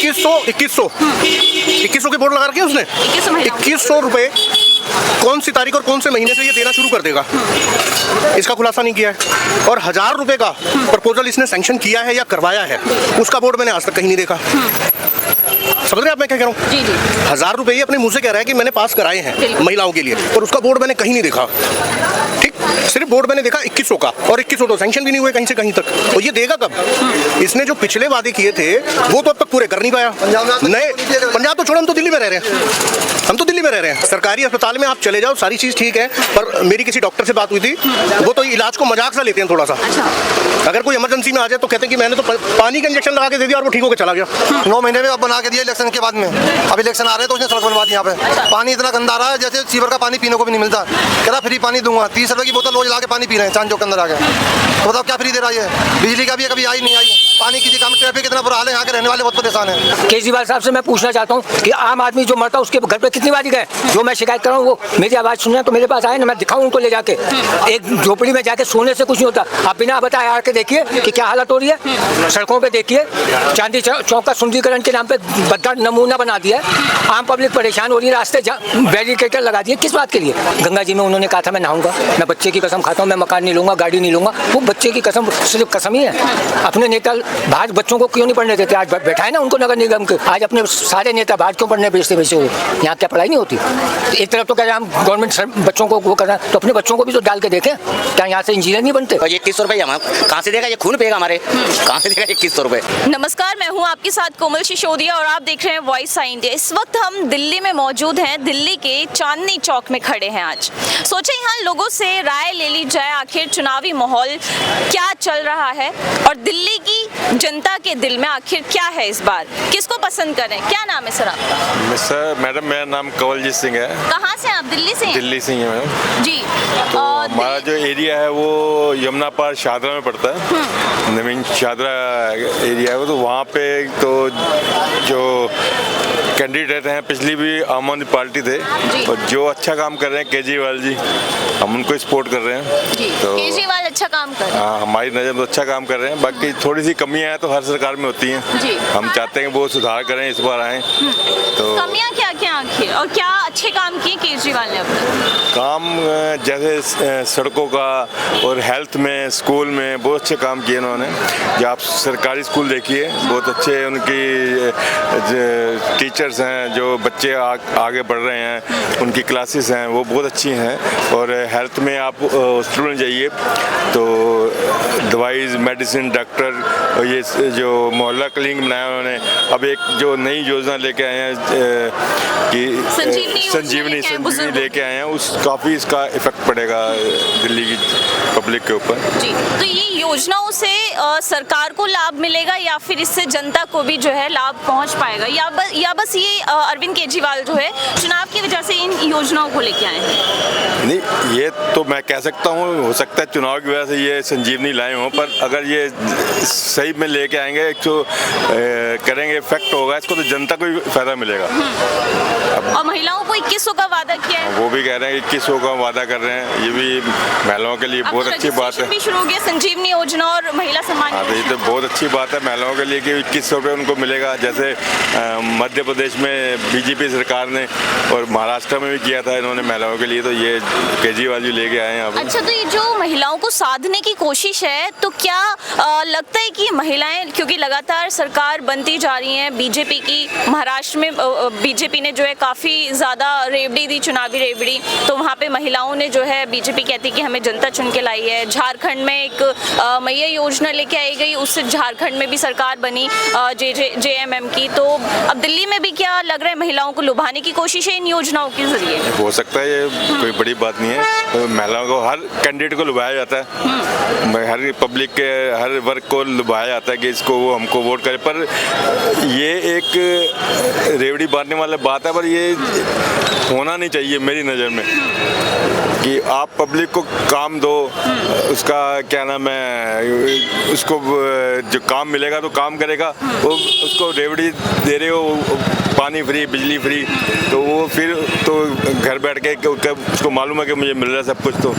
2100 के बोर्ड लगा रखे उसने। 2100 रुपए कौन सी तारीख और कौन से महीने से ये देना शुरू कर देगा, इसका खुलासा नहीं किया है। और 1000 रुपए का प्रपोजल इसने सैंक्शन किया है या करवाया है, उसका बोर्ड मैंने आज तक कहीं नहीं देखा। समझ रहे हैं आप मैं क्या कह रहा हूँ? जी जी। 1000 रुपए ये अपने मुंह से कह रहा है कि मैंने पास कराए हैं महिलाओं के लिए, और उसका बोर्ड मैंने कहीं नहीं देखा। ठीक, सिर्फ बोर्ड मैंने देखा 2100 का, और 2100 तो सैंक्शन भी नहीं हुए कहीं से कहीं तक। और ये देगा कब? इसने जो पिछले वादे किए थे वो तो अब तक पूरे कर नहीं पाया। नए पंजाब तो छोड़ो, हम तो दिल्ली में रह रहे हैं, हम तो दिल्ली में रह रहे हैं। सरकारी अस्पताल में आप चले जाओ, सारी चीज ठीक है, पर मेरी किसी डॉक्टर से बात हुई थी, वो तो इलाज को मजाक सा लेते हैं थोड़ा सा। अगर कोई इमरजेंसी में आ जाए तो कहते हैं कि मैंने तो पानी का इंजेक्शन लगा के दे दिया और वो ठीक होकर चला गया। 9 महीने में अब बना के दिया इलेक्शन के बाद में। अब इलेक्शन आ रहे हैं तो उसने सड़क बनवा दी यहाँ पे। पानी इतना गंदा आ रहा है जैसे सीवर का पानी पीने को भी नहीं मिलता। कह रहा फ्री पानी दूंगा, 30 रुपए की बोतल रोज ला के पानी पी रहे हैं चांद चौक के अंदर आ गए। तो बताओ क्या फ्री दे रहा है? बिजली का भी कभी आई नहीं आई, पानी की काम, ट्रैफिक कितना बुरा हाल है, यहाँ के रहने वाले बहुत परेशान है। केजरीवाल साहब से मैं पूछना चाहता हूँ कि आम आदमी जो मरता है उसके घर पे कितनी बारी गए? जो मैं शिकायत कर रहा हूँ वो मेरी आवाज़ सुनना तो मेरे पास आए ना, मैं दिखाऊँ उनको ले जाके। एक झोपड़ी में जाके सोने से कुछ नहीं होता। आप बिना बताए आके देखिए कि क्या हालत हो रही है। सड़कों पे देखिए, चांदी चौक का सुंदरीकरण के नाम पे बदतर नमूना बना दिया है। आम पब्लिक परेशान हो रही है, रास्ते बैरिकेटर लगा दिए। किस बात के लिए? गंगा जी में उन्होंने कहा था मैं नहाऊंगा, मैं बच्चे की कसम खाता हूँ, मैं मकान नहीं लूंगा, गाड़ी नहीं लूंगा। वो बच्चे की कसम सिर्फ कसम ही है। अपने नेता बाहर बच्चों को क्यों नहीं पढ़ने देते? आज बैठा है ना उनको नगर निगम के, आज अपने सारे नेता बाहर क्यों पढ़ने भेजते वैसे हो? यहाँ क्या पढ़ाई नहीं होती? एक तरफ तो कह रहे हैं हम गवर्नमेंट बच्चों को वो कर रहे हैं, तो अपने बच्चों को भी तो डाल के देखें। क्या यहाँ से इंजीनियर नहीं बनते? और ये 2100 रुपये हम कहाँ से देगा? ये खून पिएगा हमारे, कहाँ से देगा 2100 रुपये? नमस्कार, मैं हूं आपके साथ कोमल सिसोदिया और आप देख रहे हैं वॉइस इंडिया। इस वक्त हम दिल्ली में मौजूद हैं, दिल्ली के चांदनी चौक में खड़े हैं। आज सोचे यहाँ लोगों से राय ले ली जाए, आखिर चुनावी माहौल क्या चल रहा है और दिल्ली की जनता के दिल में आखिर क्या है इस बार, किसको पसंद करें। क्या नाम है सर आपका? सर मैडम मेरा नाम कंवलजीत सिंह है। कहाँ से आप? दिल्ली से हैं? दिल्ली से ही है मैडम जी। तो हमारा जो एरिया है वो यमुना पार शाहदरा में पड़ता है। नवीन शाहदरा एरिया है वो, तो वहाँ पे तो जो कैंडिडेट हैं पिछली भी आम आदमी पार्टी थे और जो अच्छा काम कर रहे हैं केजरीवाल जी, हम उनको सपोर्ट कर रहे हैं। तो केजरीवाल अच्छा काम कर रहे हैं। हाँ, हमारी नज़र में अच्छा काम कर रहे हैं। बाकी थोड़ी सी कमियां हैं तो हर सरकार में होती हैं। हम चाहते हैं कि वो सुधार करें, इस बार आए। तो कमियां क्या क्या आखिर और क्या अच्छे काम किए केजरीवाल ने अपने? काम जैसे सड़कों का और हेल्थ में, स्कूल में बहुत अच्छे काम किए उन्होंने। जो आप सरकारी स्कूल देखिए, बहुत अच्छे उनकी टीचर्स हैं, जो बच्चे आगे बढ़ रहे हैं, उनकी क्लासेस हैं वो बहुत अच्छी हैं। और हेल्थ में आप हॉस्पिटल में जाइए तो दवाई, मेडिसिन, डॉक्टर, और ये जो मोहल्ला क्लिनिक बनाया उन्होंने। अब एक जो नई योजना लेके आए हैं कि संजीवनी लेके आए हैं, उस काफ़ी इसका इफेक्ट पड़ेगा दिल्ली की पब्लिक के ऊपर। जी, तो ये योजनाओं से सरकार को लाभ मिलेगा या फिर इससे जनता को भी जो है लाभ पहुंच पाएगा, या बस ये अरविंद केजरीवाल जो है चुनाव की वजह से इन योजनाओं को लेके आए हैं? नहीं, ये तो मैं कह सकता हूँ, हो सकता है चुनाव की वजह से ये संजीवनी लाए हों, पर अगर ये सही में लेके आएंगे, एक तो करेंगे, इफेक्ट होगा, इसको तो जनता को भी फायदा मिलेगा। और महिलाओं को 2100 का वादा किया है, वो भी कह रहे हैं 2100 का वादा कर रहे हैं। ये भी महिलाओं के लिए बहुत अच्छी बात है। भी शुरू हो गया संजीवनी योजना और महिला सम्मान योजना। ये तो बहुत अच्छी बात है महिलाओं के लिए कि 2100 रुपये उनको मिलेगा। जैसे मध्य प्रदेश में बीजेपी सरकार ने और महाराष्ट्र में भी किया था इन्होंने महिलाओं के लिए, तो ये केजरीवाल जी लेके आए हैं। अच्छा, तो ये जो महिलाओं को साधने की कोशिश है, तो क्या लगता है कि महिलाएं, क्योंकि लगातार सरकार बनती जा रही है बीजेपी की, महाराष्ट्र में बीजेपी ने जो है काफ़ी ज़्यादा रेवड़ी दी, चुनावी रेवड़ी, तो वहाँ पे महिलाओं ने जो है, बीजेपी कहती कि हमें जनता चुन के लाई है। झारखंड में एक मैया योजना लेके आई गई, उससे झारखंड में भी सरकार बनी JMM की। तो अब दिल्ली में भी क्या लग रहा है महिलाओं को लुभाने की कोशिश है इन योजनाओं के जरिए? हो सकता है, ये कोई बड़ी बात नहीं है। तो महिलाओं को, हर कैंडिडेट को लुभाया जाता है, हर पब्लिक के हर वर्ग को लुभाया जाता है कि इसको वो हमको वोट करे। पर ये एक रेवड़ी बांटने वाला बात है, पर ये होना नहीं चाहिए मेरी नज़र में। कि आप पब्लिक को काम दो, उसका क्या नाम है, उसको जो काम मिलेगा तो काम करेगा, वो उसको रेवड़ी दे रहे हो, पानी फ्री, बिजली फ्री, तो वो फिर तो घर बैठ के उसको मालूम है कि मुझे मिल रहा है सब कुछ। तो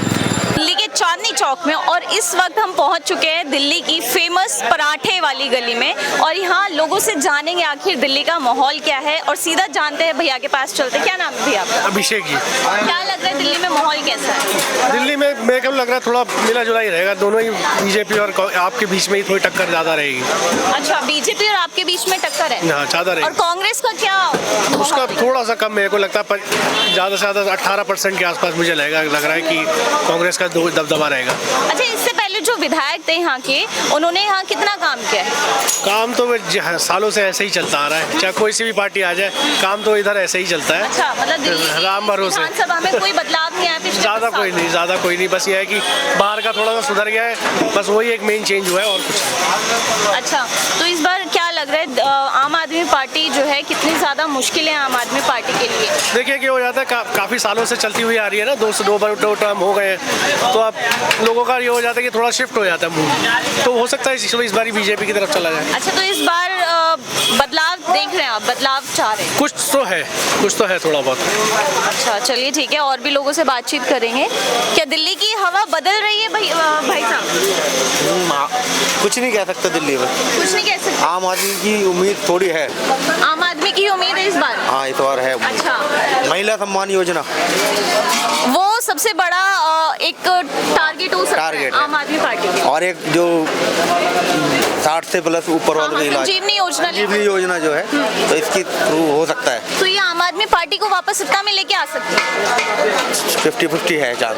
दिल्ली के चांदनी चौक में, और इस वक्त हम पहुंच चुके हैं दिल्ली की फेमस पराठे वाली गली में, और यहाँ लोगों से जानेंगे आखिर दिल्ली का माहौल क्या है, और सीधा जानते हैं भैया के पास चलते हैं। क्या नाम है भैया आपका? अभिषेक जी। क्या लग रहा है दिल्ली में माहौल कैसा है? दिल्ली में मेरे को लग रहा है थोड़ा मिला जुला ही रहेगा, दोनों ही बीजेपी और आपके बीच में ही थोड़ी टक्कर ज़्यादा रहेगी। अच्छा, बीजेपी और आपके बीच में टक्कर है? हाँ, ज़्यादा और रहेगी। कांग्रेस का क्या? उसका थोड़ा सा कम मेरे को लगता है, पर ज़्यादा से ज़्यादा 18% के आसपास मुझे लग रहा है कि कांग्रेस का दबदबा रहेगा। अच्छा, इससे पहले जो विधायक थे यहाँ के, उन्होंने यहाँ कितना काम किया है? काम तो सालों से ऐसे ही चलता आ रहा है, चाहे कोई सी भी पार्टी आ जाए, काम तो इधर ऐसे ही चलता है। अच्छा, मतलब दिल्ली की राम भरोसे। विधानसभा में कोई बदलाव नहीं आया पिछले ज़्यादा 10 साल कोई नहीं, ज़्यादा कोई नहीं, बस ये है कि बाहर का थोड़ा सा सुधर गया है, बस वही एक मेन चेंज हुआ है और कुछ नहीं। अच्छा, तो इस बार क्या लग रहा है, आम आदमी पार्टी जो है, कितनी ज़्यादा मुश्किल है आम आदमी पार्टी के लिए? देखिए कि हो जाता है, काफ़ी सालों से चलती हुई आ रही है ना, दो टर्म हो गए हैं, तो अब लोगों का ये हो जाता है कि थोड़ा शिफ्ट हो जाता है मूड, तो हो सकता है इस बार बीजेपी की तरफ चला जाए। अच्छा, तो इस बार बदलाव देख रहे हैं आप, बदलाव चाह रहे हैं? कुछ तो है थोड़ा बहुत। अच्छा, चलिए ठीक है, और भी लोगों से बातचीत करेंगे। क्या दिल्ली की हवा बदल रही है भाई साहब? कुछ नहीं कह सकते दिल्ली में, कुछ नहीं कह सकते। आम आदमी की उम्मीद थोड़ी है। आम आदमी की उम्मीद है इस बार? हाँ, इस बार है। अच्छा, महिला सम्मान योजना वो सबसे बड़ा एक टारगेट हो सकता है टारगेट है। आम आदमी पार्टी के। और एक जो 60 से प्लस ऊपर वालों के इलाज, संजीवनी योजना जो है, तो इसकी थ्रू हो सकता है। तो ये आम आदमी पार्टी को वापस सत्ता में लेके आ सकती है? 50-50 है चांस,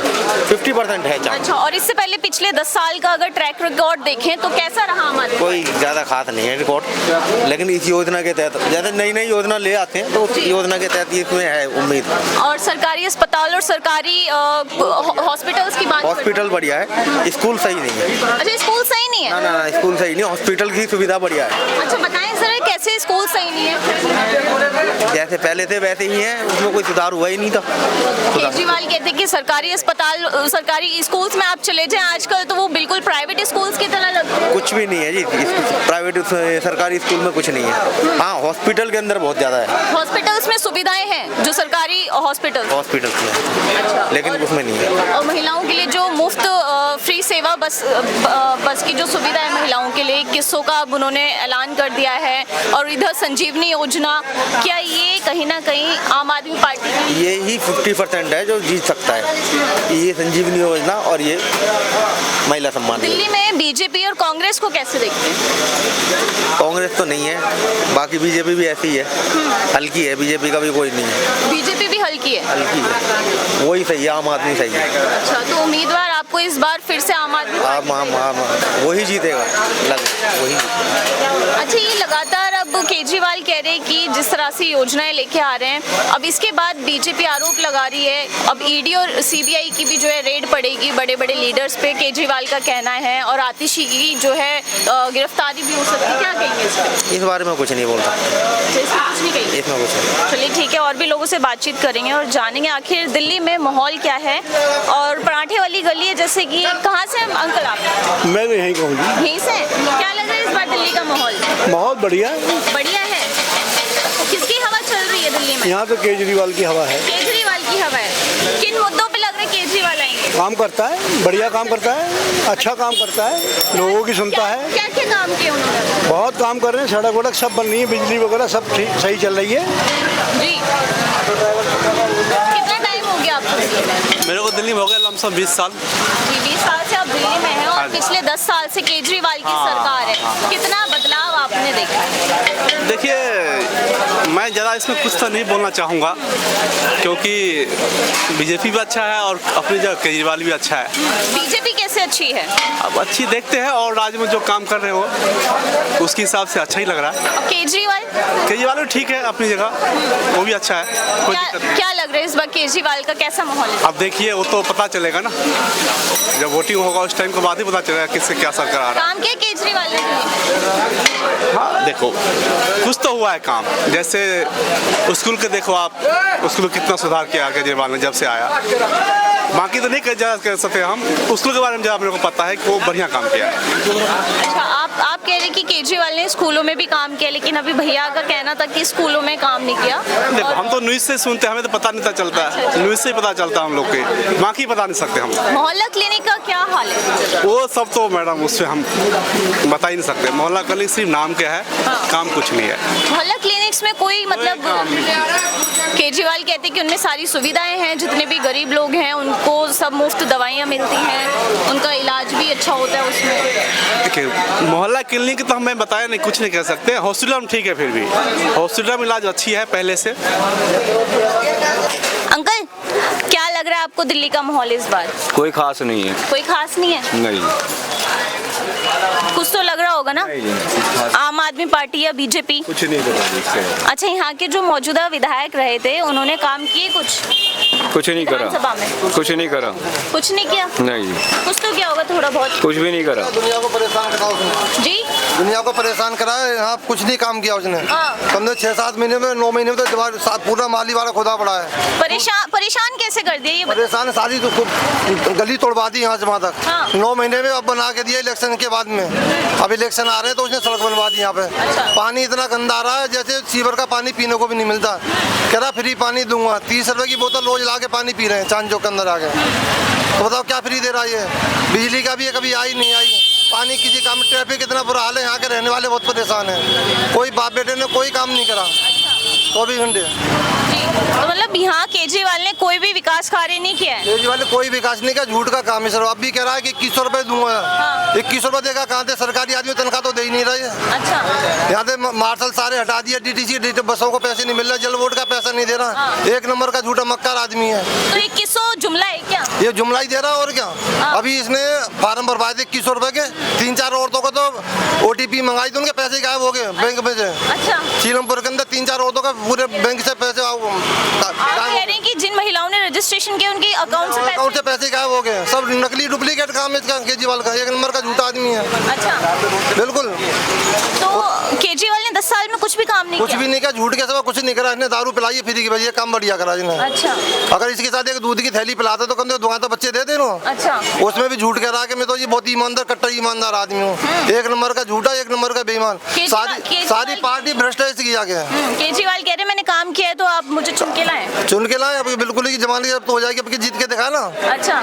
50% है चांस। अच्छा, और इससे पहले पिछले 10 साल का अगर ट्रैक रिकॉर्ड देखें तो कैसा रहा आम आदमी? कोई ज़्यादा खास नहीं है रिकॉर्ड, लेकिन इस योजना के तहत जैसे नई नई योजना ले आते हैं, तो उस योजना के तहत इसमें है उम्मीद। और सरकारी अस्पताल और सरकारी हॉस्पिटल्स की बात? हॉस्पिटल बढ़िया है, स्कूल सही नहीं है। अच्छा, स्कूल सही नहीं है? ना, स्कूल सही नहीं, हॉस्पिटल की सुविधा बढ़िया है। अच्छा, बताएं सर, कैसे स्कूल सही नहीं है? जैसे पहले थे वैसे ही है, उसमें कोई सुधार हुआ ही नहीं था। केजरीवाल कहते हैं कि सरकारी अस्पताल, सरकारी स्कूल्स में आप चले जाएं आजकल तो वो बिल्कुल प्राइवेट स्कूल्स की तरह लगते हैं। कुछ भी नहीं है जी, प्राइवेट सरकारी स्कूल में कुछ नहीं है। हाँ, हॉस्पिटल के अंदर बहुत ज़्यादा है। हॉस्पिटल्स में सुविधाएं हैं जो सरकारी हॉस्पिटल में, अच्छा, लेकिन उसमें नहीं है। और महिलाओं के लिए जो मुफ्त फ्री सेवा बस की जो सुविधा है महिलाओं के लिए, 2100 का अब उन्होंने ऐलान कर दिया है, और इधर संजीवनी योजना, क्या ये कहीं ना कहीं आम आदमी पार्टी ये ही 50% है जो जीत सकता है, ये संजीवनी योजना और ये महिला सम्मान। दिल्ली में बीजेपी और कांग्रेस को कैसे देखते हैं? कांग्रेस तो नहीं है, बाकी बीजेपी भी ऐसी ही है, हल्की है, बीजेपी का भी कोई नहीं है। बीजेपी भी हल्की है? हल्की है, वही सही है, आम आदमी सही है। अच्छा, तो उम्मीदवार आपको इस बार फिर से आम आदमी वही जीतेगा, वही। अच्छा, ये लगातार अब केजरीवाल कह रहे हैं कि जिस तरह से योजनाएं लेके आ रहे हैं, अब इसके बाद बीजेपी आरोप लगा रही है, अब ईडी और सीबीआई की भी जो है रेड पड़ेगी बड़े बड़े लीडर्स पे, केजरीवाल का कहना है, और आतिशी की जो है गिरफ्तारी भी हो सकती है। क्या कहेंगे इस बारे में? कुछ नहीं बोल सकते, कुछ नहीं कहेंगे इसमें कुछ नहीं। चलिए ठीक है, और भी लोगों से बातचीत करेंगे और जानेंगे आखिर दिल्ली में माहौल क्या है। और पराठे वाली गली है, जैसे कि कहाँ से अंकल आप? मैं तो यहीं कहूँगी। यहीं से? क्या लग रहा है इस बार दिल्ली का माहौल? बहुत बढ़िया, बढ़िया है। किसकी हवा चल रही है दिल्ली में? यहाँ तो केजरीवाल की हवा है। केजरीवाल की हवा है। किन मुद्दों पे लग रहा है केजरीवाल आएंगे? काम करता है, बढ़िया काम करता है, अच्छा काम करता है, लोगों की सुनता है। क्या क्या काम किए उन्होंने? बहुत काम कर रहे हैं, सड़क वड़क सब बन रही है, बिजली वगैरह सब ठीक सही चल रही है। जी, कितना टाइम हो गया आपको दिल्ली में? मेरे को दिल्ली में हो गया लमसम 20 साल। जी, 20 साल से आप दिल्ली में हैं, और पिछले 10 साल से केजरीवाल की सरकार है, कितना बदलाव आपने देखा? देखिए, मैं ज़्यादा इसमें कुछ तो नहीं बोलना चाहूँगा, क्योंकि बीजेपी भी अच्छा है और अपनी जगह केजरीवाल भी अच्छा है। बीजेपी कैसे अच्छी है? अब अच्छी देखते हैं, और राज्य में जो काम कर रहे हो उसके हिसाब से अच्छा ही लग रहा है। और केजरीवाल भी ठीक है अपनी जगह, वो भी अच्छा है, कोई दिक्कत नहीं। क्या लग रहा है इस बार केजरीवाल का कैसा माहौल है? अब देखिए, वो तो पता चलेगा ना, जब वोटिंग होगा उस टाइम के बाद ही पता चलेगा किससे क्या सरकार आ रहा है। काम किया केजरीवाल ने? हाँ, देखो कुछ तो हुआ है काम, जैसे स्कूल के देखो आप, स्कूल कितना सुधार किया केजरीवाल ने जब से आया, बाकी तो नहीं कह सकते हम। स्कूल के बारे में ज़्यादा मेरे को पता है कि वो बढ़िया काम किया है। अच्छा, आप कह रहे हैं कि केजरीवाल ने स्कूलों में भी काम किया, लेकिन अभी भैया का कहना था कि स्कूलों में काम नहीं किया। देखो, हम तो न्यूज़ से सुनते हैं, हमें तो पता नहीं चलता है। न्यूज़ से ही पता चलता है हम लोग के, बाकी बता नहीं सकते हम। मोहल्ला क्लिनिक का क्या हाल है? वो सब तो मैडम उससे हम बता ही नहीं सकते। मोहल्ला क्लिनिक सिर्फ नाम क्या है, काम कुछ नहीं है। मोहल्ला क्लिनिक्स में कोई मतलब केजरीवाल कहते हैं कि उनमें सारी सुविधाएं हैं, जितने भी गरीब लोग हैं उनको सब मुफ्त दवाइयाँ मिलती हैं, उनका इलाज भी अच्छा होता है उसमें। देखिए, मोहल्ला क्लिनिक तो हमें बताया नहीं, कुछ नहीं कह सकते। हॉस्पिटल में ठीक है, फिर भी हॉस्पिटल में इलाज अच्छी है पहले से। अंकल, क्या लग रहा है आपको दिल्ली का माहौल इस बार? कोई खास नहीं है। कोई खास नहीं है? नहीं, कुछ तो लग रहा होगा ना? आम आदमी पार्टी या बीजेपी? कुछ नहीं पता। अच्छा, यहाँ के जो मौजूदा विधायक रहे थे उन्होंने काम किए कुछ नहीं करा। विधानसभा में कुछ नहीं करा। कुछ नहीं किया? नहीं, कुछ तो क्या होगा, थोड़ा बहुत? कुछ भी नहीं करा। दुनिया को परेशान करा उसने। जी, दुनिया को परेशान करा है, यहाँ कुछ नहीं काम किया उसने। हाँ। कम से 6-7 महीने में, 9 महीने में तो दीवार पूरा माली वाला खुदा पड़ा है। परेशान कैसे कर दिया ये बताइए? परेशान सारी तो गली तोड़वा दी यहाँ से वहाँ तक। हाँ। 9 महीने में अब बना के दिया इलेक्शन के बाद में। अब इलेक्शन आ रहे हैं तो उसने सड़क बनवा दी यहाँ पे। अच्छा। पानी इतना गंदा आ रहा है जैसे सीवर का पानी पीने को भी नहीं मिलता। कह रहा फ्री पानी दूंगा, 30 रुपए की बोतल रोज ला के पानी पी रहे हैं चांद चौक के अंदर आ गए। तो बताओ क्या फ्री दे रहा है ये? बिजली का भी है, कभी आई नहीं आई। पानी किसी काम में, ट्रैफिक इतना बुरा हाल है, यहाँ के रहने वाले बहुत परेशान हैं। कोई बाप बेटे ने कोई काम नहीं करा 24 घंटे। जी, तो मतलब यहाँ केजरीवाल ने कोई भी विकास कार्य नहीं किया है? केजरीवाल ने कोई विकास नहीं किया, झूठ का काम है सर। अब भी कह रहा है कि 2100 रुपए दूंगा। हाँ। 2100 रुपए देगा कहाँ से? सरकारी आदमी तनख्वाह तो दे ही नहीं रही है। अच्छा, यहाँ से मार्शल सारे हटा दिए, डीटीसी बसों को पैसे नहीं मिल रहे, जल बोर्ड का पैसा नहीं दे रहा। हाँ। एक नंबर का झूठा मक्कार आदमी है। तो 2100 जुमला है क्या? ये जुमला ही दे रहा और क्या। हाँ। अभी इसने फार्म भरवाए थे 2100 रुपए के, 3-4 औरतों को तो OTP मंगाई थी, उनके पैसे गायब हो गए बैंक में से। अच्छा, सीलमपुर के अंदर 3-4 औरतों का पूरे बैंक से पैसे आप कह रहे हैं कि जिन महिलाओं ने रजिस्ट्रेशन किया उनके अकाउंट से पैसे गायब हो गए। सब नकली डुप्लीकेट काम है इसका, केजरीवाल का। एक नंबर का झूठा आदमी है। अच्छा, बिल्कुल। तो केजरीवाल ने 10 साल में कुछ भी काम नहीं कुछ किया? भी नहीं किया, झूठ के सिवा कुछ नहीं करा। इसने दारू पिलाई है फ्री की वजह, काम बढ़िया करा इसने। अच्छा, अगर इसके साथ एक दूध की थैली पिलाते तो कम से दुआ तो बच्चे दे देना। अच्छा, उसमें भी झूठ कह रहा है कि मैं तो ये बहुत ईमानदार, कट्टर ईमानदार आदमी हूँ। एक नंबर का झूठा, एक नंबर का बेईमान। सारी पार्टी भ्रष्टाचार से किया गया। केजरीवाल कह रहे मैंने काम किया है तो आप मुझे चुन के लाएं। चुन के लाए, अब बिल्कुल ही जमाने अब तो हो जाएगी। अब की जीत के दिखा ना। अच्छा,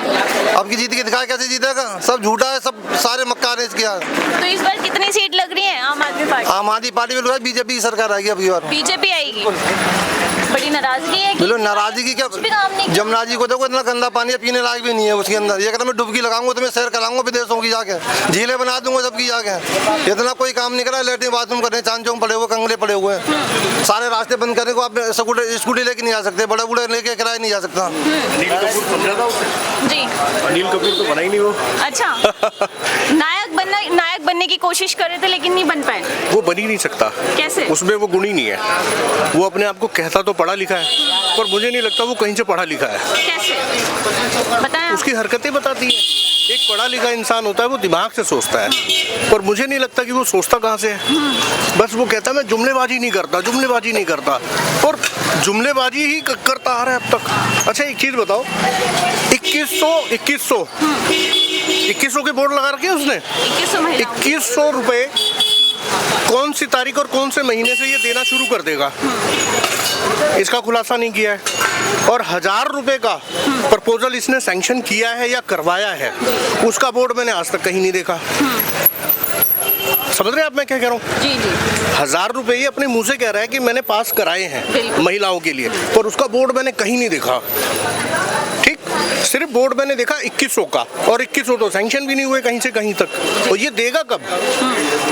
अब की जीत के दिखा, कैसे जीतेगा? सब झूठा है, सब सारे मक्कार है इसके यार। तो इस बार कितनी सीट लग रही है आम आदमी पार्टी? आम आदमी पार्टी बिल्कुल है, बीजेपी की सरकार आएगी अब की बार। बीजेपी आएगी। बड़ी नाराजगी है कि बिल्कुल नाराजगी की क्या? कुछ भी काम नहीं किया। जमुना जी को देखो, इतना गंदा पानी है, पीने लायक भी नहीं है उसके अंदर। ये कहता मैं डुबकी लगाऊंगा तो मैं सैर कराऊंगा विदेशों की जाके, झीलें बना दूंगा सबकी जाके। इतना कोई काम नहीं करा। लेटरिन बाथरूम कर रहे हैं, चांद चौक पड़े हुए, कंगले पड़े हुए हैं। सारे रास्ते बंद करने को, आप स्कूटी लेके नहीं जा सकते, बड़े बूढ़े लेके किराए नहीं जा सकता। जी, अनिल कपूर तो बना ही नहीं वो। अच्छा, नायक बनने की कोशिश कर रहे थे लेकिन नहीं बन पाए। वो बन ही नहीं सकता। कैसे? उसमें वो गुण ही नहीं है। वो अपने आप को कहता तो पढ़ा लिखा है, पर मुझे नहीं लगता वो कहीं से पढ़ा लिखा है। कैसे बताएं? उसकी हरकतें बताती हैं। एक पढ़ा लिखा इंसान होता है वो दिमाग से सोचता है, पर मुझे नहीं लगता कि वो सोचता कहाँ से है। बस वो कहता है मैं जुमलेबाजी नहीं करता, जुमलेबाजी नहीं करता, और जुमलेबाजी ही करता आ रहा है अब तक। अच्छा एक चीज बताओ, 2100 के बोर्ड लगा रखे हैं उसने। 2100 रुपए कौन सी तारीख और कौन से महीने से ये देना शुरू कर देगा, इसका खुलासा नहीं किया है। और 1000 रुपए का प्रपोजल इसने सैंक्शन किया है या करवाया है, उसका बोर्ड मैंने आज तक कहीं नहीं देखा। समझ रहे हैं आप मैं क्या कह रहा हूँ? जी जी, 1000 रुपए ये अपने मुंह से कह रहा है कि मैंने पास कराए हैं बिल्कुल। महिलाओं के लिए, पर उसका बोर्ड मैंने कहीं नहीं देखा। ठीक, सिर्फ बोर्ड मैंने देखा 2100 का, और 2100 तो सैंक्शन भी नहीं हुए कहीं से कहीं तक। और ये देगा कब?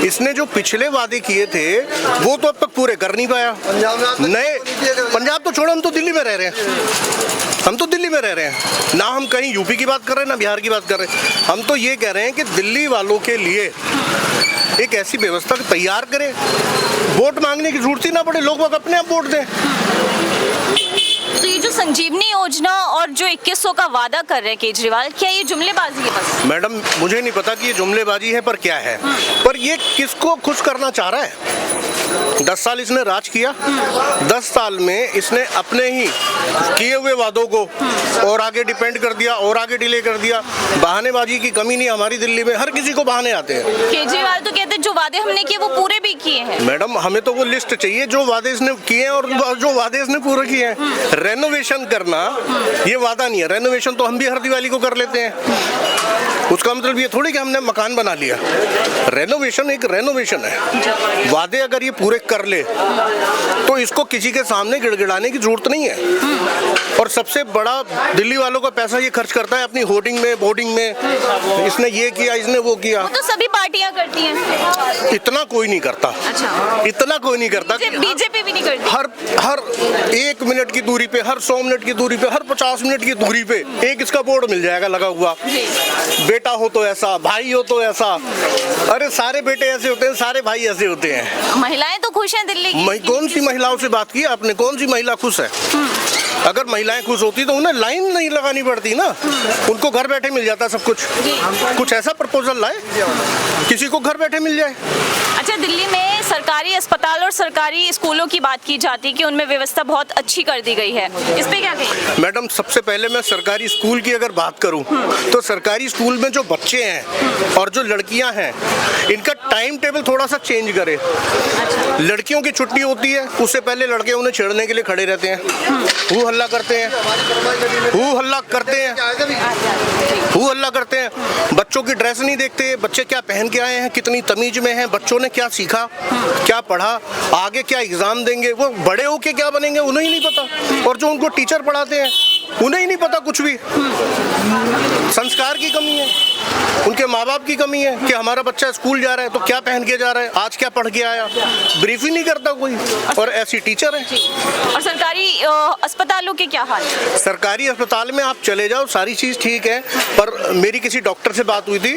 इसने जो पिछले वादे किए थे वो तो अब तक पूरे कर नहीं पाया। नए पंजाब तो छोड़ो, हम तो दिल्ली में रह रहे हैं। हम तो दिल्ली में रह रहे हैं ना, हम कहीं यूपी की बात कर रहे हैं ना बिहार की बात कर रहे हैं। हम तो ये कह रहे हैं कि दिल्ली वालों के लिए एक ऐसी व्यवस्था तैयार करें, वोट मांगने की जरूरत ही ना पड़े, लोग अपने आप वोट दें। तो ये जो संजीवनी योजना और जो 2100 का वादा कर रहे हैं केजरीवाल, क्या ये जुमलेबाजी है बस? मैडम मुझे नहीं पता कि ये जुमलेबाजी है पर क्या है, पर ये किसको खुश करना चाह रहा है? 10 साल इसने राज किया। 10 साल में इसने अपने ही किए हुए वादों को और आगे डिपेंड कर दिया और आगे डिले कर दिया। बहानेबाजी की कमी नहीं हमारी दिल्ली में, हर किसी को बहाने आते हैं। केजरीवाल तो कहते हैं जो वादे हमने किए वो पूरे भी किए हैं। मैडम हमें तो वो लिस्ट चाहिए जो वादे इसने किए हैं और जो वादे इसने पूरे किए हैं। रेनोवेशन करना ये वादा नहीं है। रेनोवेशन तो हम भी हर दिवाली को कर लेते हैं। उसका मतलब ये थोड़ी कि हमने मकान बना लिया। रेनोवेशन एक रेनोवेशन है। वादे अगर ये पूरे कर ले तो इसको किसी के सामने गिड़गिड़ाने की जरूरत नहीं है। और सबसे बड़ा दिल्ली वालों का पैसा ये खर्च करता है अपनी होर्डिंग में, बोर्डिंग में। इसने ये किया, इसने वो किया। वो तो सभी पार्टियां करती हैं। इतना कोई नहीं करता। अच्छा। इतना कोई नहीं करता। बीजेपी भी नहीं करती। हर 1 मिनट की दूरी पे, हर 100 मिनट की दूरी पे, हर 50 मिनट की दूरी पे एक इसका बोर्ड मिल जाएगा लगा हुआ। बेटा हो तो ऐसा, भाई हो तो ऐसा। अरे सारे बेटे ऐसे होते हैं, सारे भाई ऐसे होते हैं। महिलाएं तो खुश हैं दिल्ली की। कौन सी महिलाओं से बात की आपने? कौन सी महिला खुश है? अगर महिलाएं खुश होती तो उन्हें लाइन नहीं लगानी पड़ती ना। उनको घर बैठे मिल जाता सब कुछ। कुछ ऐसा प्रपोजल लाए किसी को घर बैठे मिल जाए। अच्छा, दिल्ली में सरकारी अस्पताल और सरकारी स्कूलों की बात की जाती है कि उनमें व्यवस्था बहुत अच्छी कर दी गई है, इस पे क्या कहेंगे? मैडम सबसे पहले मैं सरकारी स्कूल की अगर बात करूं तो सरकारी स्कूल में जो बच्चे हैं और जो लड़कियां हैं इनका टाइम टेबल थोड़ा सा चेंज करे। लड़कियों की छुट्टी होती है, उससे पहले लड़के उन्हें छेड़ने के लिए खड़े रहते हैं, हू हल्ला करते हैं, हू हल्ला करते हैं, हू हल्ला करते हैं। बच्चों की ड्रेस नहीं देखते, बच्चे क्या पहन के आए हैं, कितनी तमीज में हैं, बच्चों ने क्या सीखा, क्या पढ़ा, आगे क्या एग्जाम देंगे, वो बड़े होके क्या बनेंगे उन्हें ही नहीं पता। और जो उनको टीचर पढ़ाते हैं उन्हें ही नहीं पता कुछ भी। संस्कार की कमी है, उनके माँ बाप की कमी है कि हमारा बच्चा स्कूल जा रहा है तो क्या पहन के जा रहा है, आज क्या पढ़ के आया, ब्रीफ ही नहीं करता कोई। और ऐसी टीचर है। और सरकारी अस्पतालों के क्या हाल है? सरकारी अस्पताल में आप चले जाओ, सारी चीज़ ठीक है, पर मेरी किसी डॉक्टर से बात हुई थी,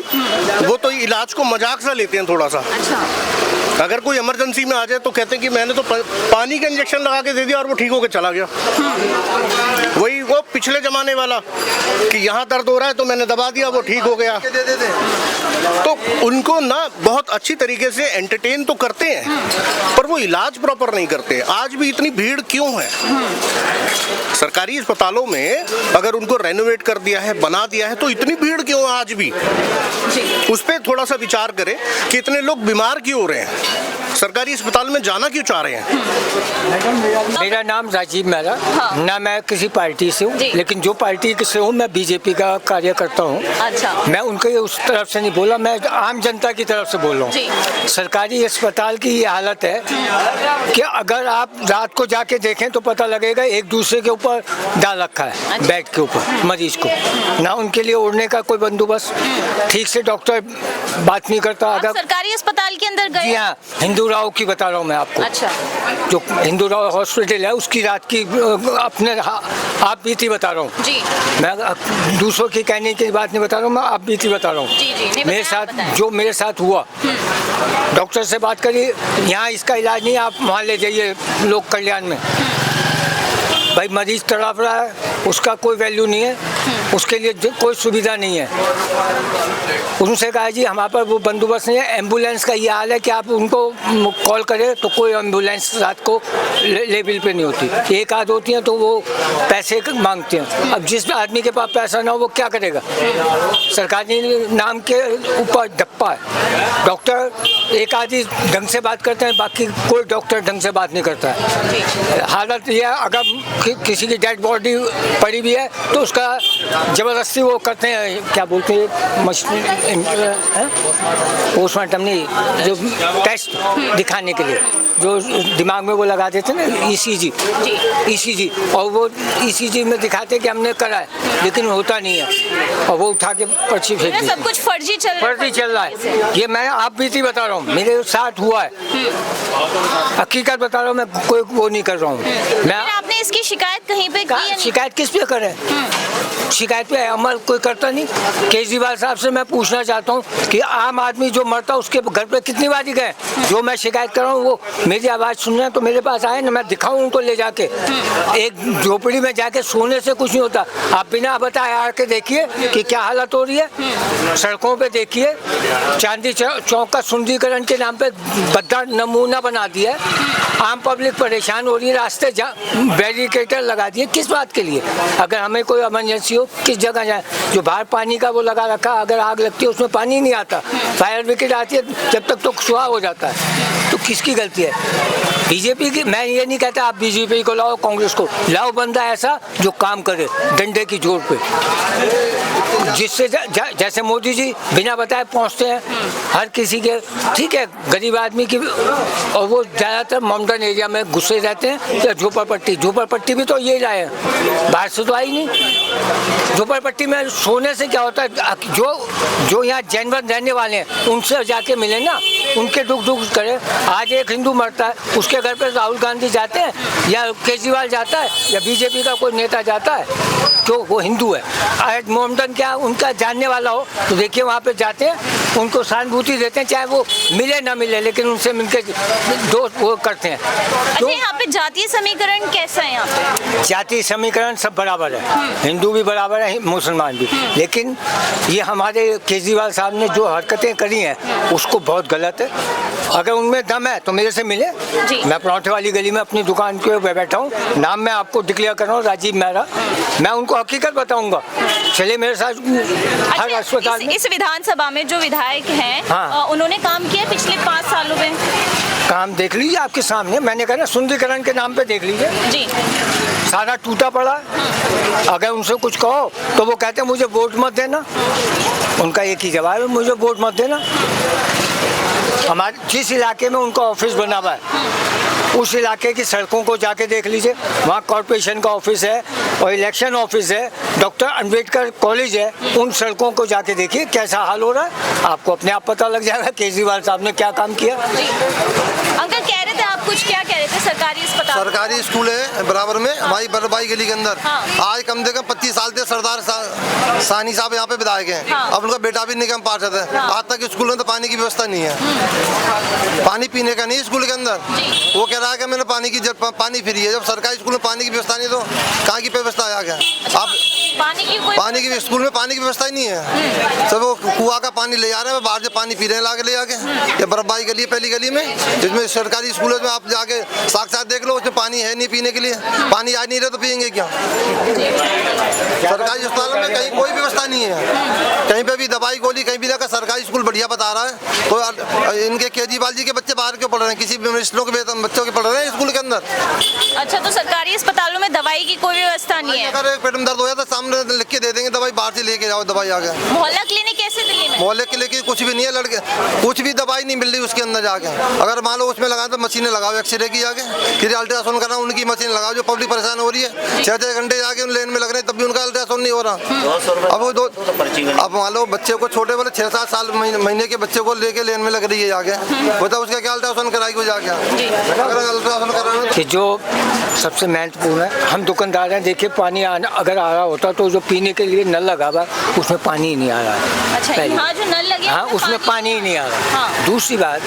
वो तो इलाज को मजाक सा लेते हैं थोड़ा सा। अच्छा। अगर कोई इमरजेंसी में आ जाए तो कहते हैं कि मैंने तो पानी का इंजेक्शन लगा के दे दिया और वो ठीक होकर चला गया। वही वो पिछले जमाने वाला कि यहाँ दर्द हो रहा है तो मैंने दबा दिया, वो ठीक हो गया। तो उनको ना बहुत अच्छी तरीके से एंटरटेन तो करते हैं पर वो इलाज प्रॉपर नहीं करते। आज भी इतनी भीड़ क्यों है? सरकारी अस्पतालों में अगर उनको रेनोवेट कर दिया है, बना दिया है, तो इतनी भीड़ क्यों है आज भी? उस पर थोड़ा सा विचार करें कि इतने लोग बीमार क्यों हो रहे हैं, सरकारी अस्पताल में जाना क्यों चाह रहे हैं? मेरा नाम राजीव मेहरा। ना मैं किसी पार्टी से हूँ, लेकिन जो पार्टी से हूँ मैं बीजेपी का कार्य करता हूँ। अच्छा। मैं उनके उस तरफ से नहीं बोला, मैं आम जनता की तरफ से बोल रहा हूँ। सरकारी अस्पताल की ये हालत है कि अगर आप रात को जाके देखें तो पता लगेगा एक दूसरे के ऊपर डाल रखा है। अच्छा। बेड के ऊपर मरीज को, ना उनके लिए ओढ़ने का कोई बंदोबस्त, ठीक से डॉक्टर बात नहीं करता। अगर सरकारी अस्पताल के अंदर गए? जी हाँ, हिंदू राव की बता रहा हूँ मैं आपको। अच्छा। जो हिंदू राव हॉस्पिटल है उसकी रात की अपने आप बीती बता रहा हूँ। जी। मैं दूसरों की कहने की बात नहीं बता रहा हूँ, मैं आप बीती बता रहा हूँ। जी जी, मेरे साथ जो मेरे साथ हुआ, डॉक्टर से बात करी, यहाँ इसका इलाज नहीं, आप वहाँ ले जाइए लोक कल्याण में। भाई मरीज तड़प रहा है, उसका कोई वैल्यू नहीं है, उसके लिए कोई सुविधा नहीं है। उनसे कहा जी हमारे पास वो बंदोबस्त नहीं है। एम्बुलेंस का ये हाल है कि आप उनको कॉल करें तो कोई एम्बुलेंस रात को लेवल पे नहीं होती, एक आध होती हैं तो वो पैसे मांगते हैं। अब जिस आदमी के पास पैसा ना हो वो क्या करेगा? सरकारी नाम के ऊपर डप्पा है। डॉक्टर एक आदमी ढंग से बात करते हैं, बाकी कोई डॉक्टर ढंग से बात नहीं करता है। हालत यह है, अगर किसी की डेड बॉडी पड़ी हुई है तो उसका ज़बरदस्ती वो करते हैं, क्या बोलते हैं, पोस्टमार्टम नहीं, जो टेस्ट दिखाने के लिए जो दिमाग में वो लगा देते हैं ना, ईसीजी, और वो ईसीजी में दिखाते कि हमने करा है लेकिन होता नहीं है, और वो उठा के पर्ची फेंक देते हैं। सब कुछ फर्जी चल रहा है। ये मैं आप बीती बता रहा हूँ, मेरे साथ हुआ है, हकीकत बता रहा हूँ, मैं कोई वो नहीं कर रहा हूँ। मैं आपने इसकी शिकायत कहीं पे की? शिकायत किस पे करें? शिकायत पे अमल कोई करता नहीं। केजरीवाल साहब से मैं पूछना चाहता हूँ कि आम आदमी जो मरता है उसके घर पे कितनी बारी गए? जो मैं शिकायत कर रहा हूँ वो मेरी आवाज़ सुनना है तो मेरे पास आए ना, मैं दिखाऊँ उनको ले जाके। एक झोपड़ी में जाके सोने से कुछ नहीं होता। आप बिना बताए आके देखिए कि क्या हालत हो रही है। सड़कों पे देखिए, चांदी चौक का सुंदरीकरण के नाम पे बद्दा नमूना बना दिया है। आम पब्लिक परेशान हो रही है, रास्ते बैरिकेटर लगा दिए। किस बात के लिए? अगर हमें कोई इमरजेंसी हो किस जगह जाए? जो बाहर पानी का वो लगा रखा, अगर आग लगती है उसमें पानी नहीं आता, फायर ब्रिगेड आती है जब तक तो सुहा हो जाता है। तो किसकी गलती है? बीजेपी की? मैं ये नहीं कहता आप बीजेपी को लाओ, कांग्रेस को लाओ, बंदा ऐसा जो काम करे डंडे की जोर पे, जिससे जैसे मोदी जी बिना बताए पहुंचते हैं हर किसी के। ठीक है, गरीब आदमी की, और वो ज़्यादातर माउंटेन एरिया में घुसे रहते हैं या झोपड़पट्टी भी तो यही लाए हैं, बाहर से तो आई नहीं। झोपड़पट्टी में सोने से क्या होता है? जो यहाँ जानवर रहने वाले हैं उनसे जाके मिले ना, उनके दुख करे। आज एक हिंदू मरता है, उसके घर पे राहुल गांधी जाते हैं या केजरीवाल जाता है या बीजेपी का कोई नेता जाता है? क्यों? वो हिंदू है। आज मोमडन क्या उनका जानने वाला हो तो देखिए वहाँ पे जाते हैं, उनको सहानुभूति देते हैं, चाहे वो मिले ना मिले, लेकिन उनसे मिलकर दोस्त वो करते हैं। अच्छा, यहाँ पे जातीय समीकरण कैसा है? यहाँ पे जातीय समीकरण सब बराबर है, हिंदू भी बराबर है, मुसलमान भी। लेकिन ये हमारे केजरीवाल साहब ने जो हरकतें करी हैं उसको बहुत गलत है। अगर उनमें दम है तो मेरे से मिले। मैं पराठे वाली गली में अपनी दुकान के बैठा हूँ, नाम मैं आपको डिक्लेयर कर रहा हूँ, राजीव मेहरा। मैं उनको हकीकत बताऊंगा, चलिए मेरे साथ हर अस्पताल में। इस विधानसभा में जो विधायक हैं, हाँ, उन्होंने काम किया पिछले 5 सालों में? काम देख लीजिए आपके सामने, मैंने कहा ना सुंदरीकरण के नाम पे देख लीजिए जी, सारा टूटा पड़ा। अगर उनसे कुछ कहो तो वो कहते हैं मुझे वोट मत देना। उनका एक ही जवाब है, मुझे वोट मत देना। हमारे जिस इलाके में उनका ऑफिस बना हुआ है उस इलाके की सड़कों को जाके देख लीजिए, वहाँ कॉर्पोरेशन का ऑफिस है और इलेक्शन ऑफिस है, डॉक्टर अंबेडकर कॉलेज है। उन सड़कों को जाके देखिए कैसा हाल हो रहा है, आपको अपने आप पता लग जाएगा केजरीवाल साहब ने क्या काम किया। अंकल कह रहे थे, आप कुछ क्या कह रहे थे? सरकारी स्कूल है बराबर में हमारी बर्रबाई गली के अंदर। आज कम से कम 25 साल से सरदार सानी साहब यहाँ पे विधायक हैं। अब उनका बेटा भी निगम पार्षद है। आज तक स्कूल में तो पानी की व्यवस्था नहीं है, पानी पीने का नहीं स्कूल के अंदर। वो कह रहा है कि मैंने पानी फ्री है, जब सरकारी स्कूल में पानी की व्यवस्था नहीं तो कहाँ की व्यवस्था आ गया? अब पानी की स्कूल में पानी की व्यवस्था ही नहीं है, सब वो कुआं का पानी ले जा रहे हैं, बाहर से पानी पी रहे हैं लाके ले जाके। ये बर्रबाई गली पहली गली में, जिसमें सरकारी स्कूलों में आप जाके साक्षात देख लो, उसमें पानी है नहीं पीने के लिए। पानी आ नहीं रहे तो पियेंगे क्या? सरकारी अस्पतालों में कहीं कोई व्यवस्था नहीं है, कहीं पे भी दवाई गोली कहीं भी जाकर सरकारी स्कूल बढ़िया बता रहा है। तो इनके केजरीवाल जी के बच्चे बाहर क्यों पढ़ रहे हैं? किसी मिनिस्टरों के बच्चों के पढ़ रहे हैं स्कूल के अंदर। अच्छा, तो सरकारी अस्पतालों में दवाई की कोई व्यवस्था नहीं है? अगर पेट में दर्द हो जाता सामने लिख के दे देंगे दवाई, बाहर से लेके जाओ दवाई आ गया। मोहल्ला क्लिनिक कैसे दिल्ली में? मोहल्ले के लेके कुछ भी नहीं है, लड़के कुछ भी दवाई नहीं मिल रही उसके अंदर जाके। अगर मान लो उसमें लगाए तो मशीनें लगाओ एक्सरे की जाके, फिर अल्ट्रासाउंड करना उनकी मशीन लगाओ। जो पब्लिक परेशान हो रही है, 6-6 घंटे जाके उन लेन में लग रहे हैं तब भी उनका अल्ट्रासाउंड नहीं हो रहा। अब वो अब मान लो बच्चे को छोटे वाले 6-7 साल महीने के बच्चे को लेके लेन में लग रही है जाके, बताओ उसका क्या अल्ट्रासाउंड कराएगी वो जाके? अगर अल्ट्रासाउंड कराना कि जो सबसे महत्वपूर्ण है, हम दुकानदार हैं, देखिए पानी अगर आ रहा होता तो जो पीने के लिए नल लगा हुआ उसमें पानी ही नहीं आ रहा है। अच्छा, यहाँ जो नल लगे हाँ उसमें पानी ही नहीं आ रहा। हाँ। दूसरी बात,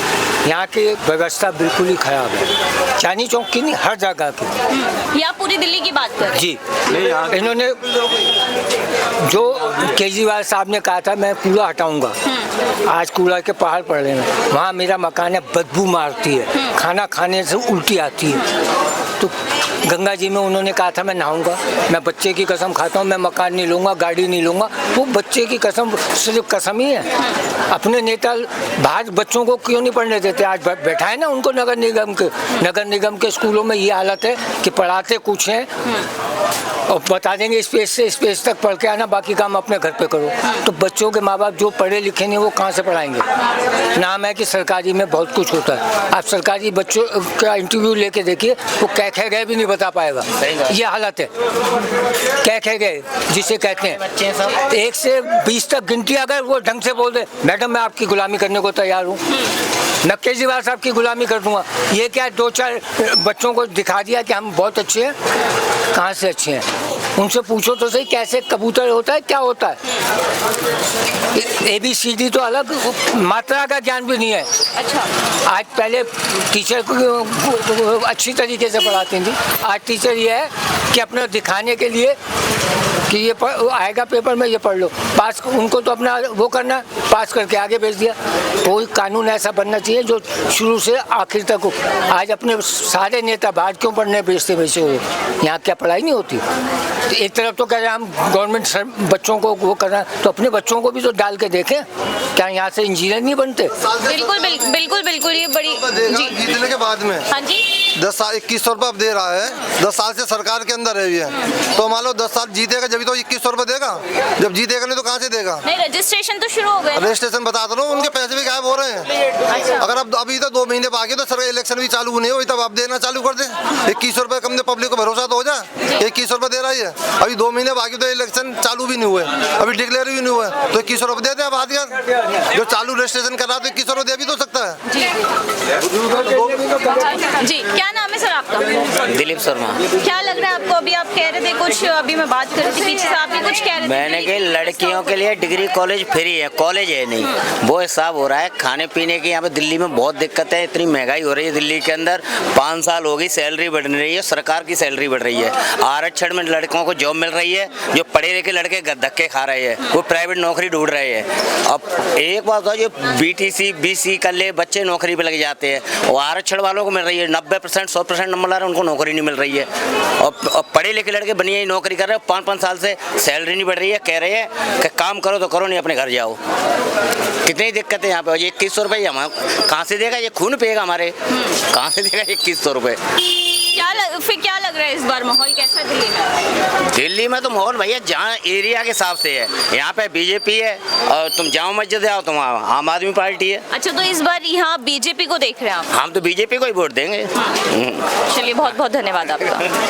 यहाँ की व्यवस्था बिल्कुल ही खराब है, चांदी चौक की नहीं हर जगह की। या पूरी दिल्ली की बात करें जी, इन्होंने जो केजरीवाल साहब ने कहा था मैं कूड़ा हटाऊंगा, आज कूड़ा के पहाड़ पड़ रहे हैं। वहाँ मेरा मकान है, बदबू मारती है, खाना खाने से उल्टी आती है। तो गंगा जी में उन्होंने कहा था मैं नहाऊंगा, मैं बच्चे की कसम खाता हूँ मैं मकान नहीं लूँगा, गाड़ी नहीं लूँगा। वो बच्चे की कसम सिर्फ कसम ही है। अपने नेता बाहर बच्चों को क्यों नहीं पढ़ने देते? आज बैठा है ना उनको नगर निगम के स्कूलों में ये हालत है कि पढ़ाते कुछ हैं और बता देंगे स्पेस से स्पेस तक पढ़ के आना, बाकी काम अपने घर पे करो। तो बच्चों के माँ बाप जो पढ़े लिखे नहीं वो कहाँ से पढ़ाएंगे? नाम है कि सरकारी में बहुत कुछ होता है, आप सरकारी बच्चों का इंटरव्यू लेके देखिए, वो कह गए भी नहीं बता पाएगा। ये हालत है, कह गए जिसे कहते हैं। 1 से 20 तक गिनती अगर वो ढंग से बोल दे, मैडम मैं आपकी गुलामी करने को तैयार हूँ, मैं केजरीवाल साहब की गुलामी कर दूंगा। ये क्या 2-4 बच्चों को दिखा दिया कि हम बहुत अच्छे हैं, कहाँ से अच्छे हैं? उनसे पूछो तो सही कैसे कबूतर होता है, क्या होता है। ABCD तो अलग, मात्रा का ज्ञान भी नहीं है। अच्छा, आज पहले टीचर को अच्छी तरीके से पढ़ाती थी, आज टीचर ये है कि अपना दिखाने के लिए कि ये आएगा पेपर में, ये पढ़ लो, पास। उनको तो अपना वो करना, पास करके आगे भेज दिया। कोई कानून ऐसा बनना चाहिए जो शुरू से आखिर तक हो। आज अपने सारे नेता बाहर क्यों पढ़ने भेजते वैसे हो, यहाँ क्या पढ़ाई नहीं होती? तो एक तरफ तो कह रहे हैं हम गवर्नमेंट बच्चों को वो करना, तो अपने बच्चों को भी तो डाल के देखें, क्या यहाँ से इंजीनियर नहीं बनते? बिल्कुल बिल्कुल बिल्कुल, ये बड़ी जी। जीतने के बाद में हाँ जी, 10 साल 2100 रुपये अब दे रहा है। 10 साल से सरकार के अंदर है ये, तो मान लो 10 साल जीतेगा जब तो 2100 रुपये देगा, जब जीतेगा नहीं तो कहाँ से देगा? नहीं, रजिस्ट्रेशन तो शुरू हो गए। रजिस्ट्रेशन बता दो, उनके पैसे भी गायब हो रहे हैं। अच्छा, अगर अब अभी तो 2 महीने बाकी, तो सरकार इलेक्शन भी चालू नहीं हुई, तब अब देना चालू कर दे। 2100 रुपये कम दे, पब्लिक को भरोसा तो हो जाए। 2100 रुपये दे रहा है, अभी 2 महीने बाकी, तो इलेक्शन चालू भी नहीं हुए, अभी डिक्लेयर भी नहीं हुए, तो 2100 रुपये दे दे। अब आदमी जो चालू रजिस्ट्रेशन कर रहा तो 2100 रुपये दे भी तो सकता है। जी, क्या नाम है सर आपका? दिलीप शर्मा। क्या लग रहा है आपको? अभी आप कह रहे थे कुछ, अभी मैं बात कर रही थी पीछे से, आप भी कुछ कह रहे थे। मैंने कहा लड़कियों के लिए डिग्री कॉलेज फ्री है, कॉलेज है नहीं, वो हिसाब हो रहा है। खाने पीने की यहाँ पे दिल्ली में बहुत दिक्कत है, इतनी महंगाई हो रही है दिल्ली के अंदर। 5 साल हो गई, सैलरी बढ़ नहीं रही है, सरकार की सैलरी बढ़ रही है। आरक्षण में लड़कों को जॉब मिल रही है, जो पढ़े लिखे लड़के धक्के खा रहे हैं, वो प्राइवेट नौकरी ढूंढ रहे हैं। अब एक बात है, जो BTC BC कर ले बच्चे नौकरी पे लग जाते हैं, और आरक्षण वालों को मिल रही है 90% 100% नंबर ला रहे हैं, उनको नौकरी नहीं मिल रही है। और पढ़े लिखे लड़के बनिए ही नौकरी कर रहे हैं, 5-5 साल से सैलरी नहीं बढ़ रही है। कह रहे हैं कि काम करो तो करो, नहीं अपने घर जाओ। कितनी दिक्कत है यहाँ पे। ये 2100 रुपये हम कहाँ से देगा? ये खून पिएगा हमारे, कहाँ से देगा 2100 रुपये? फिर क्या लग रहा है इस बार माहौल कैसा है दिल्ली में? दिल्ली में तो माहौल भैया जहाँ एरिया के हिसाब से है। यहाँ पे BJP है, और तुम जाओ मस्जिद आओ तुम आम आदमी पार्टी है। अच्छा, तो इस बार यहाँ BJP को देख रहे हैं आप? हम तो BJP को ही वोट देंगे। चलिए, बहुत बहुत धन्यवाद आपका।